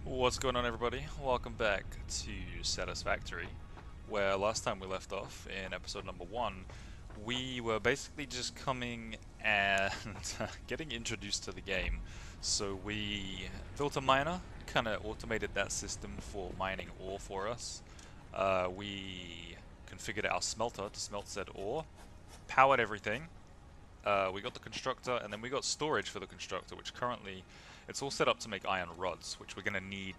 What's going on, everybody? Welcome back to Satisfactory, where last time we left off in episode number 1, we were basically just coming and getting introduced to the game. So we built a miner, kind of automated that system for mining ore for us. We configured our smelter to smelt said ore, powered everything. We got the constructor, and then we got storage for the constructor, which currently it's all set up to make iron rods, which we're going to need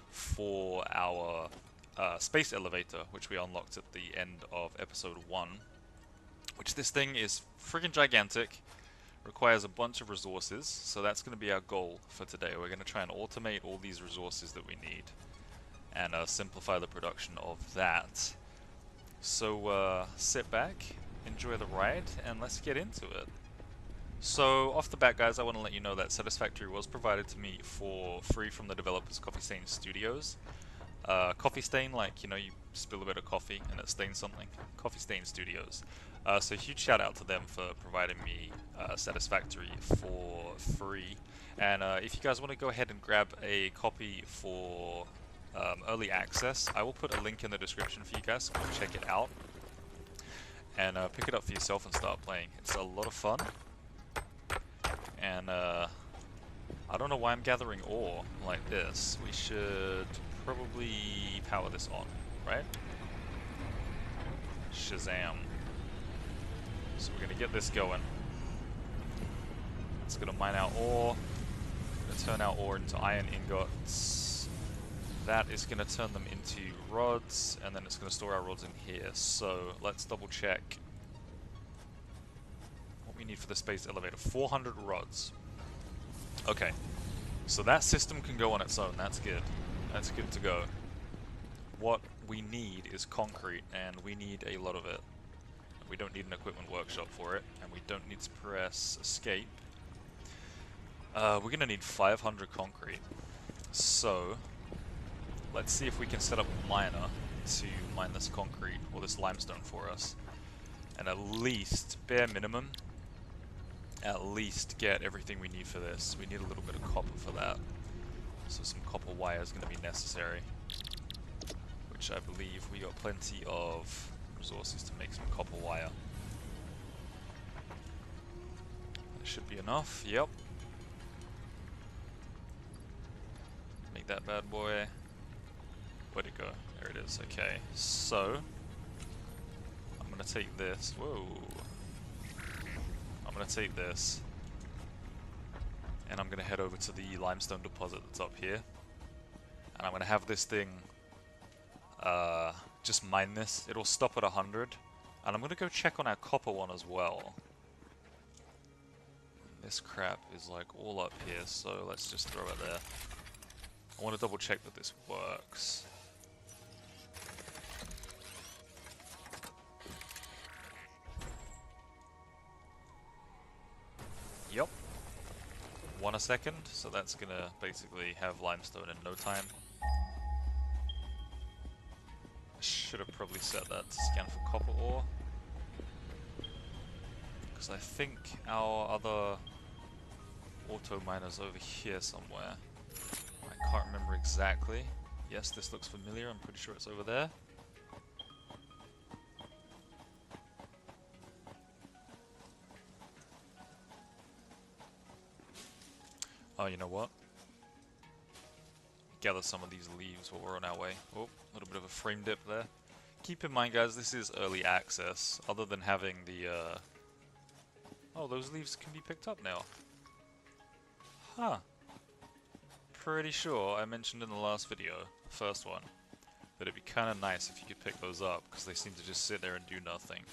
for our space elevator, which we unlocked at the end of episode 1. Which this thing is friggin' gigantic, requires a bunch of resources, so that's going to be our goal for today. We're going to try and automate all these resources that we need, and simplify the production of that. So sit back, enjoy the ride, and let's get into it. So, off the bat, guys, I want to let you know that Satisfactory was provided to me for free from the developers Coffee Stain Studios. Coffee Stain, like, you know, you spill a bit of coffee and it stains something. Coffee Stain Studios. So huge shout out to them for providing me Satisfactory for free. And if you guys want to go ahead and grab a copy for early access, I will put a link in the description for you guys, so go check it out. And pick it up for yourself and start playing. It's a lot of fun. And I don't know why I'm gathering ore like this. We should probably power this on, right? Shazam. So we're gonna get this going. It's gonna mine our ore. Gonna turn our ore into iron ingots. That is gonna turn them into rods, and then it's gonna store our rods in here. So let's double check we need for the space elevator. 400 rods. Okay, so that system can go on its own. That's good. That's good to go. What we need is concrete, and we need a lot of it. We don't need an equipment workshop for it, and we don't need to press escape. We're gonna need 500 concrete. So let's see if we can set up a miner to mine this concrete or this limestone for us, and at least, bare minimum, at least get everything we need for this. We need a little bit of copper for that. So some copper wire is going to be necessary. Which I believe we got plenty of resources to make some copper wire. That should be enough, yep. Make that bad boy. Where'd it go? There it is, okay. So, I'm going to take this. Whoa. I'm going to take this, and I'm going to head over to the limestone deposit that's up here, and I'm going to have this thing just mine this. It'll stop at 100, and I'm going to go check on our copper one as well. This crap is like all up here, so let's just throw it there. I want to double check that this works. Yep. 1 a second, so that's gonna basically have limestone in no time. I should have probably set that to scan for copper ore, because I think our other auto miner's over here somewhere. I can't remember exactly. Yes, this looks familiar, I'm pretty sure it's over there. Oh, you know what? Gather some of these leaves while we're on our way. Oh, a little bit of a frame dip there. Keep in mind, guys, this is early access. Other than having the, oh, those leaves can be picked up now. Huh. Pretty sure I mentioned in the last video, the first one, that it'd be kind of nice if you could pick those up, because they seem to just sit there and do nothing.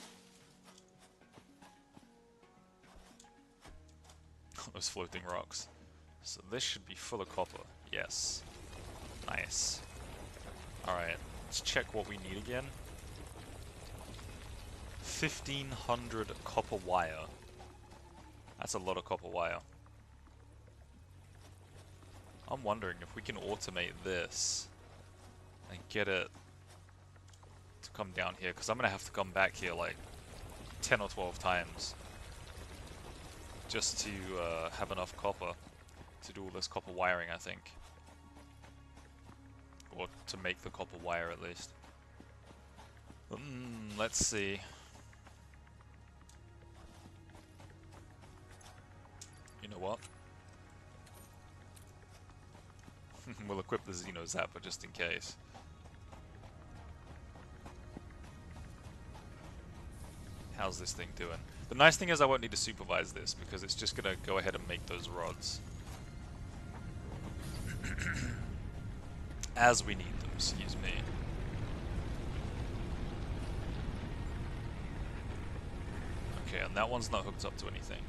Those floating rocks. So this should be full of copper. Yes. Nice. Alright, let's check what we need again. 1,500 copper wire. That's a lot of copper wire. I'm wondering if we can automate this and get it to come down here, because I'm going to have to come back here like 10 or 12 times just to have enough copper to do all this copper wiring, I think. Or to make the copper wire at least. Let's see. You know what? We'll equip the Xeno Zapper just in case. How's this thing doing? The nice thing is I won't need to supervise this because it's just gonna go ahead and make those rods. As we need them, excuse me. Okay, and that one's not hooked up to anything.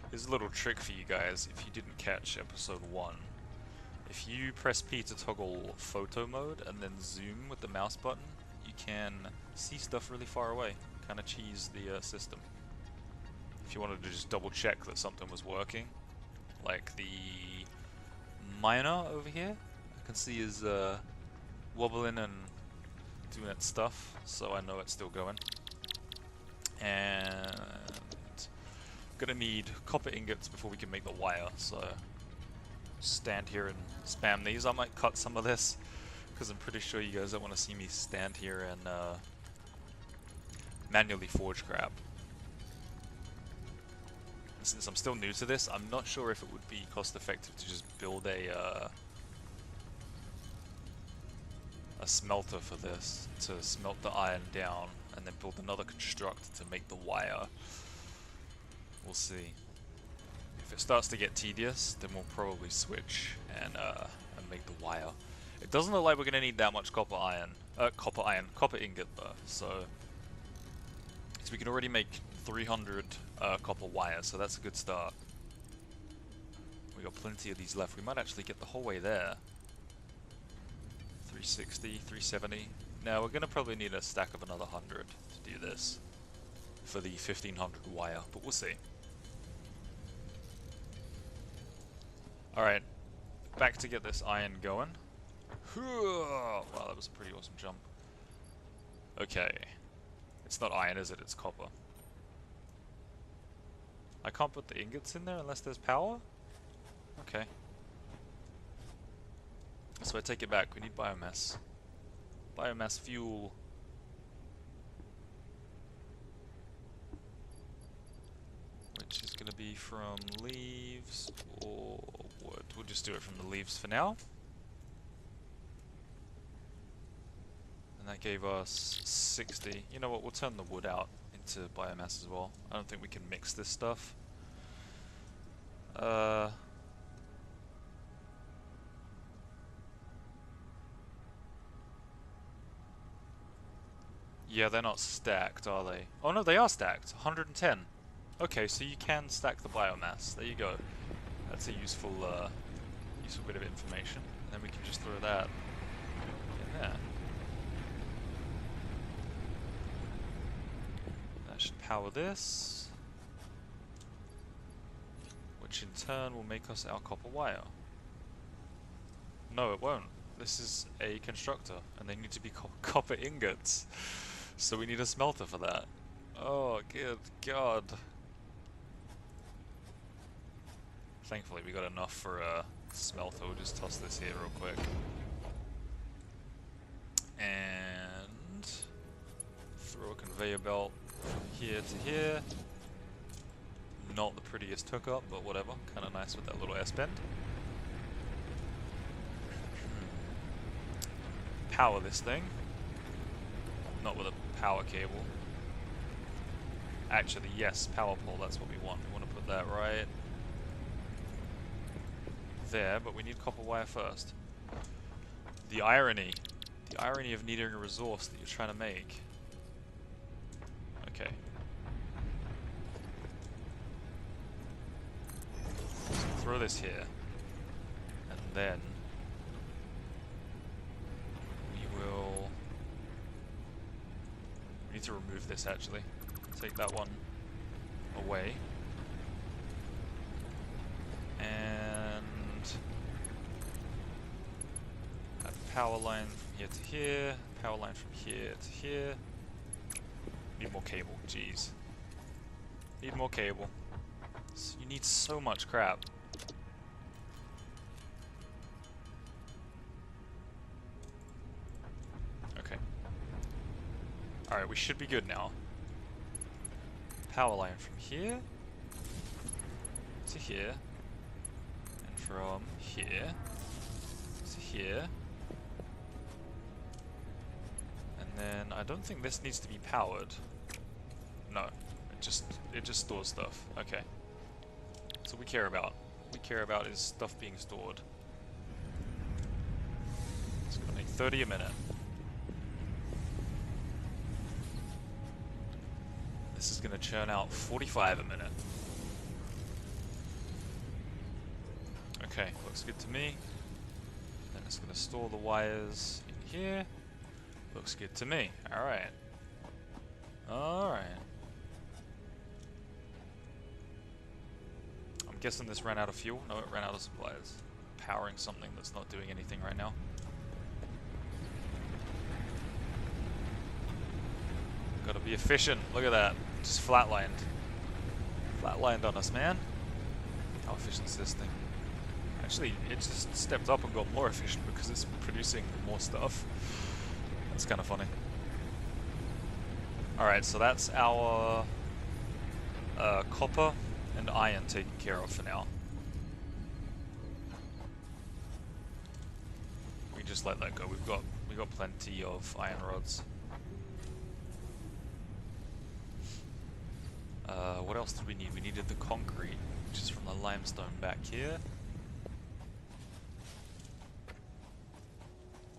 Here's a little trick for you guys if you didn't catch episode 1. If you press P to toggle photo mode and then zoom with the mouse button, you can see stuff really far away. Kind of cheese the system. If you wanted to just double check that something was working, like the miner over here, I can see is wobbling and doing its stuff, so I know it's still going. And gonna need copper ingots before we can make the wire, so stand here and spam these. I might cut some of this because I'm pretty sure you guys don't want to see me stand here and manually forge crap. And since I'm still new to this, I'm not sure if it would be cost effective to just build a smelter for this, to smelt the iron down and then build another constructor to make the wire. We'll see. If it starts to get tedious, then we'll probably switch and make the wire. It doesn't look like we're gonna need that much copper ingot though. So we can already make 300 copper wire, so that's a good start. We got plenty of these left. We might actually get the whole way there. 360, 370. Now we're gonna probably need a stack of another 100 to do this for the 1500 wire, but we'll see. Alright, back to get this iron going. Wow, that was a pretty awesome jump. Okay. It's not iron, is it? It's copper. I can't put the ingots in there unless there's power? Okay. So I take it back. We need biomass. Biomass fuel. Which is going to be from leaves or wood. We'll just do it from the leaves for now. And that gave us 60. You know what, we'll turn the wood out into biomass as well. I don't think we can mix this stuff. Yeah, they're not stacked, are they? Oh no, they are stacked. 110. Okay, so you can stack the biomass. There you go. That's a useful bit of information. And then we can just throw that in there. That should power this, which in turn will make us our copper wire. No, it won't. This is a constructor, and they need to be copper ingots. So we need a smelter for that. Oh, good God. Thankfully we got enough for a smelter. We'll just toss this here real quick. And throw a conveyor belt from here to here. Not the prettiest hookup, but whatever. Kind of nice with that little S-bend. Power this thing. Not with a power cable. Actually, yes, power pole, that's what we want. We want to put that right there, but we need copper wire first. The irony of needing a resource that you're trying to make. Okay. So throw this here, and then we need to remove this actually. Take that one away. And have a power line from here to here, power line from here to here. Need more cable, jeez. Need more cable. So you need so much crap. Alright, we should be good now. Power line from here to here, and from here to here. And then I don't think this needs to be powered. No, it just stores stuff. Okay. That's what we care about. What we care about is stuff being stored. It's gonna make 30 a minute. This is gonna churn out 45 a minute. Okay, looks good to me. Then it's gonna store the wires in here. Looks good to me. Alright. Alright. I'm guessing this ran out of fuel. No, it ran out of supplies. Powering something that's not doing anything right now. Gotta be efficient. Look at that. Just flatlined. Flatlined on us, man. How efficient is this thing? Actually, it just stepped up and got more efficient because it's producing more stuff. That's kind of funny. Alright, so that's our copper and iron taken care of for now. We just let that go. We've got plenty of iron rods. What else did we need? We needed the concrete, which is from the limestone back here.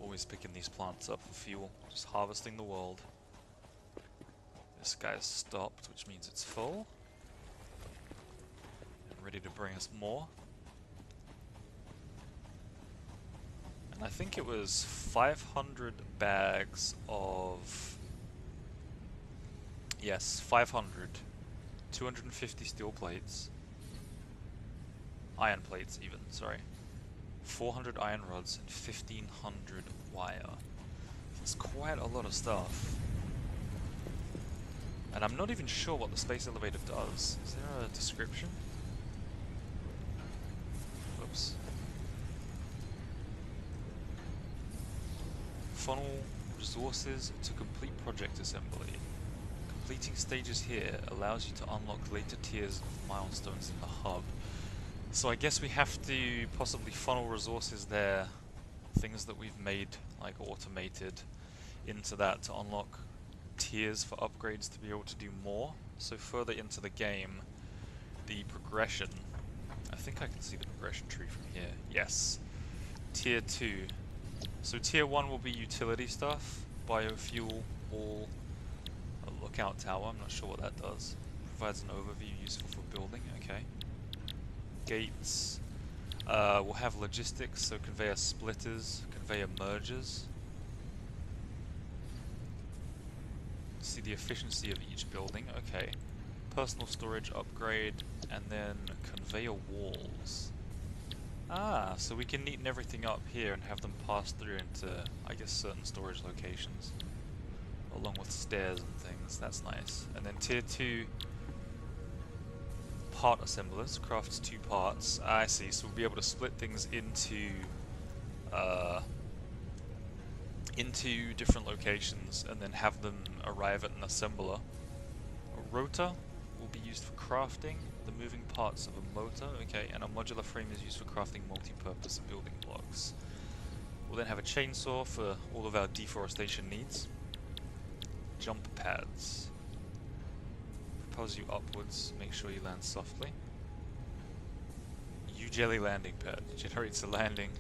Always picking these plants up for fuel, just harvesting the world. This guy's stopped, which means it's full. And ready to bring us more. And I think it was 500 bags of... Yes, 500. 250 steel plates. Iron plates even, sorry. 400 iron rods and 1500 wire. That's quite a lot of stuff. And I'm not even sure what the space elevator does. Is there a description? Oops. Funnel resources to complete project assembly. Completing stages here allows you to unlock later tiers of milestones in the hub. So I guess we have to possibly funnel resources there, things that we've made, like automated, into that to unlock tiers for upgrades to be able to do more. So further into the game, the progression, I think I can see the progression tree from here. Yes. Tier 2. So tier 1 will be utility stuff, biofuel, wall, a lookout tower, I'm not sure what that does. Provides an overview useful for building, okay. Gates. We'll have logistics, so conveyor splitters, conveyor mergers. See the efficiency of each building, okay. Personal storage upgrade, and then conveyor walls. Ah, so we can neaten everything up here and have them pass through into, I guess, certain storage locations. Along with stairs and things, that's nice. And then tier 2 part assemblers, crafts 2 parts. I see, so we'll be able to split things into different locations and then have them arrive at an assembler. A rotor will be used for crafting the moving parts of a motor, okay, and a modular frame is used for crafting multi-purpose building blocks. We'll then have a chainsaw for all of our deforestation needs. Jump pads. Propels you upwards, make sure you land softly. U-jelly landing pad, generates a landing,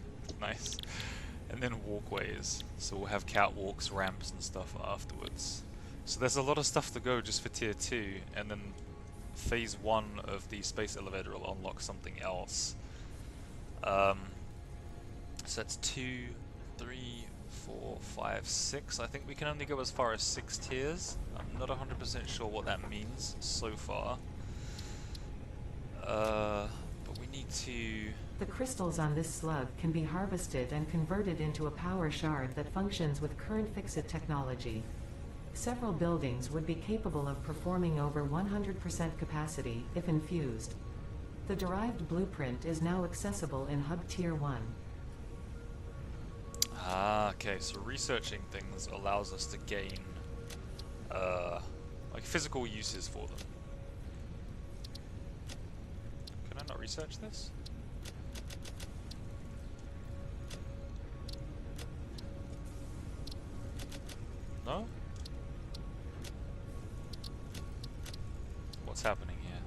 nice. And then walkways, so we'll have catwalks, ramps and stuff afterwards. So there's a lot of stuff to go just for tier 2, and then phase 1 of the space elevator will unlock something else. So that's 2, 3, 4, 5, 6. I think we can only go as far as 6 tiers. I'm not 100% sure what that means so far. But we need to... The crystals on this slug can be harvested and converted into a power shard that functions with current fix-it technology. Several buildings would be capable of performing over 100% capacity if infused. The derived blueprint is now accessible in Hub Tier 1. Ah, okay, so researching things allows us to gain like physical uses for them. Can I not research this? No? What's happening here?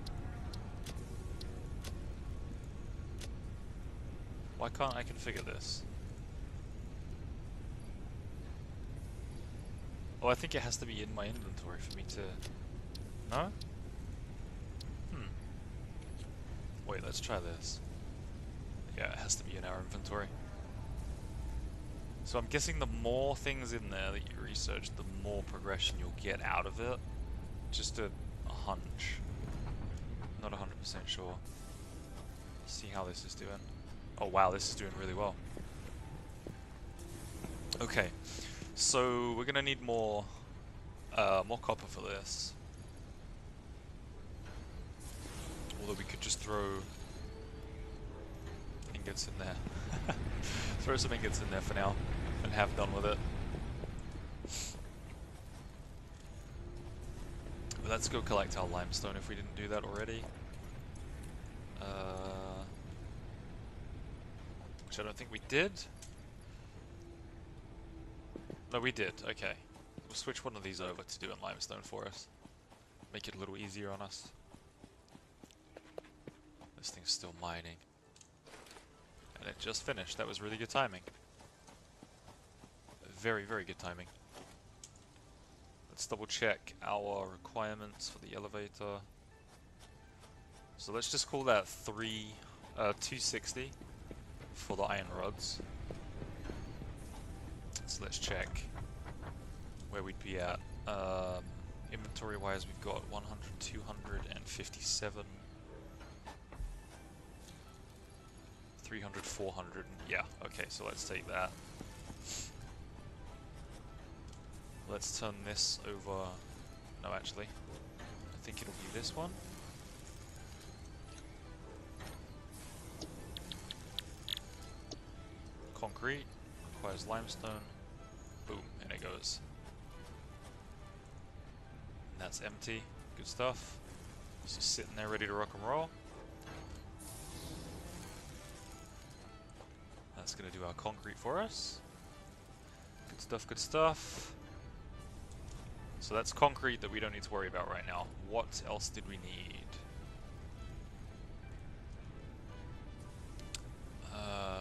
Why can't I configure this? Oh, I think it has to be in my inventory for me to... No? Wait, let's try this. Yeah, it has to be in our inventory. So I'm guessing the more things in there that you research, the more progression you'll get out of it. Just a hunch. Not 100% sure. See how this is doing. Oh wow, this is doing really well. Okay, so we're gonna need more copper for this. Although we could just throw ingots in there. Throw some ingots in there for now and have done with it. But let's go collect our limestone if we didn't do that already. Which I don't think we did. No, we did. Okay. We'll switch one of these over to doing limestone for us. Make it a little easier on us. This thing's still mining. And it just finished. That was really good timing. Very, very good timing. Let's double check our requirements for the elevator. So let's just call that 260 for the iron rods. So let's check where we'd be at. Inventory wise, we've got 100, 257, 300, 400. Yeah, okay, so let's take that. Let's turn this over. No, actually, I think it'll be this one. Concrete requires limestone. Boom, and it goes. And that's empty. Good stuff. It's just sitting there ready to rock and roll. That's going to do our concrete for us. Good stuff, good stuff. So that's concrete that we don't need to worry about right now. What else did we need?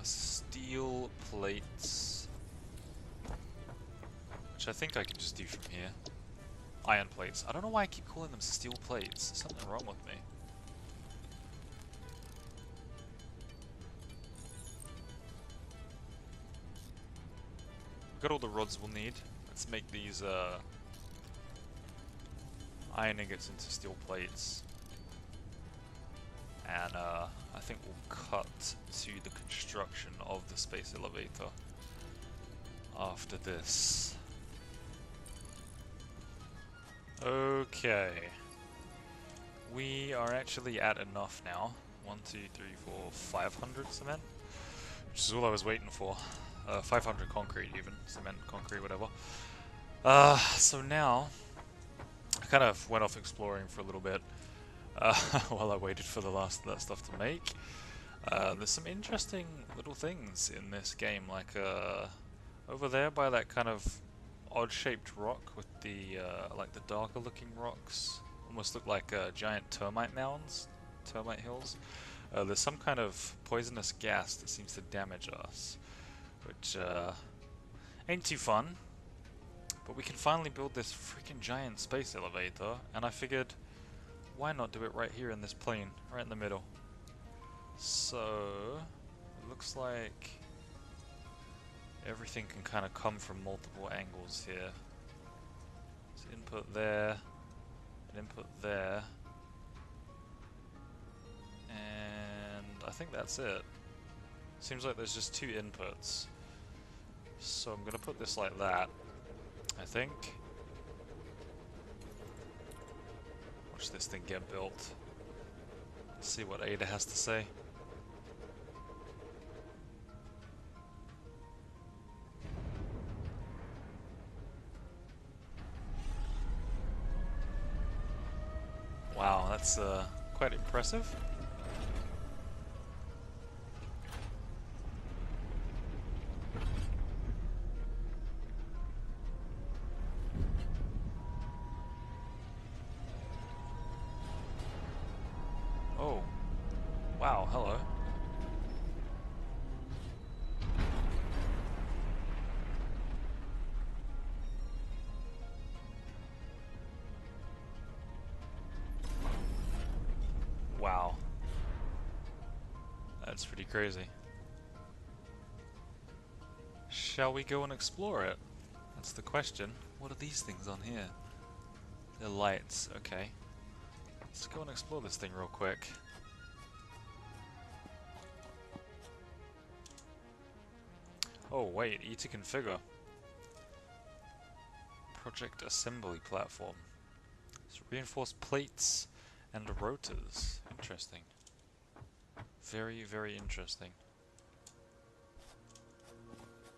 Steel plates. Which I think I can just do from here. Iron plates. I don't know why I keep calling them steel plates. There's something wrong with me. We've got all the rods we'll need. Let's make these iron ingots into steel plates. And I think we'll cut to the construction of the space elevator after this. Okay. We are actually at enough now. 1, 2, 3, 4, 500 cement. Which is all I was waiting for. 500 concrete even. Cement, concrete, whatever. So now, I kind of went off exploring for a little bit. While I waited for the last of that stuff to make. There's some interesting little things in this game, like over there by that kind of odd-shaped rock with the like the darker looking rocks, almost look like giant termite mounds, termite hills. There's some kind of poisonous gas that seems to damage us, which ain't too fun. But we can finally build this freaking giant space elevator, and I figured, why not do it right here in this plane, right in the middle? So, it looks like everything can kind of come from multiple angles here. So input there, and input there. And I think that's it. Seems like there's just 2 inputs. So I'm going to put this like that, I think. Watch this thing get built. Let's see what Ada has to say. Wow, that's quite impressive. Oh, wow, hello. Wow. That's pretty crazy. Shall we go and explore it? That's the question. What are these things on here? They're lights, okay. Let's go and explore this thing real quick. Oh wait, E to configure. Project assembly platform. So reinforced plates and rotors. Interesting. Very, very interesting.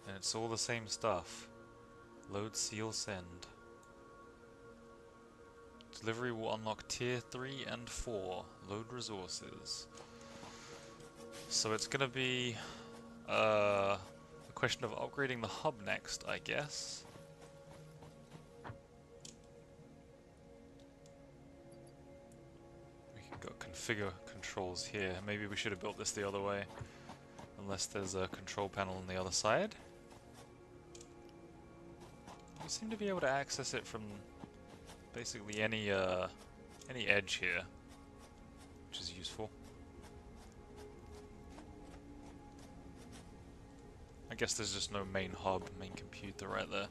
And it's all the same stuff. Load, seal, send. Delivery will unlock tier 3 and 4. Load resources. So it's gonna be a question of upgrading the hub next, I guess. We can go configure controls here. Maybe we should have built this the other way. Unless there's a control panel on the other side. We seem to be able to access it from basically any edge here, which is useful. I guess there's just no main hub, main computer right there.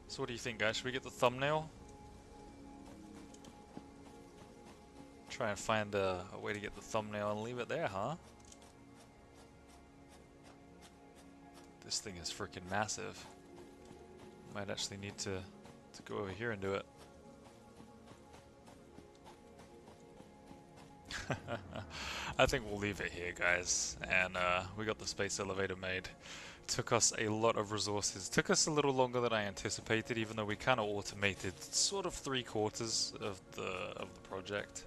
So what do you think, guys? Should we get the thumbnail? Try and find a way to get the thumbnail and leave it there, huh? This thing is freaking massive. Might actually need to go over here and do it. I think we'll leave it here, guys, and we got the space elevator made. Took us a lot of resources. Took us a little longer than I anticipated, even though we kind of automated sort of 3/4 of the project.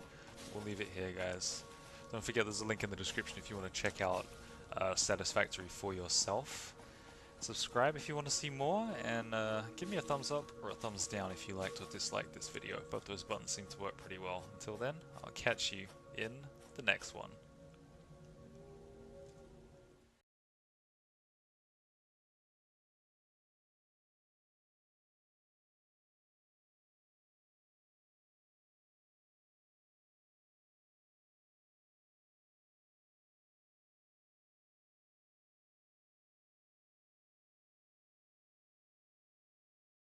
We'll leave it here, guys. Don't forget there's a link in the description if you want to check out Satisfactory for yourself. Subscribe if you want to see more, and give me a thumbs up or a thumbs down if you liked or disliked this video. Both those buttons seem to work pretty well. Until then, I'll catch you in the next one.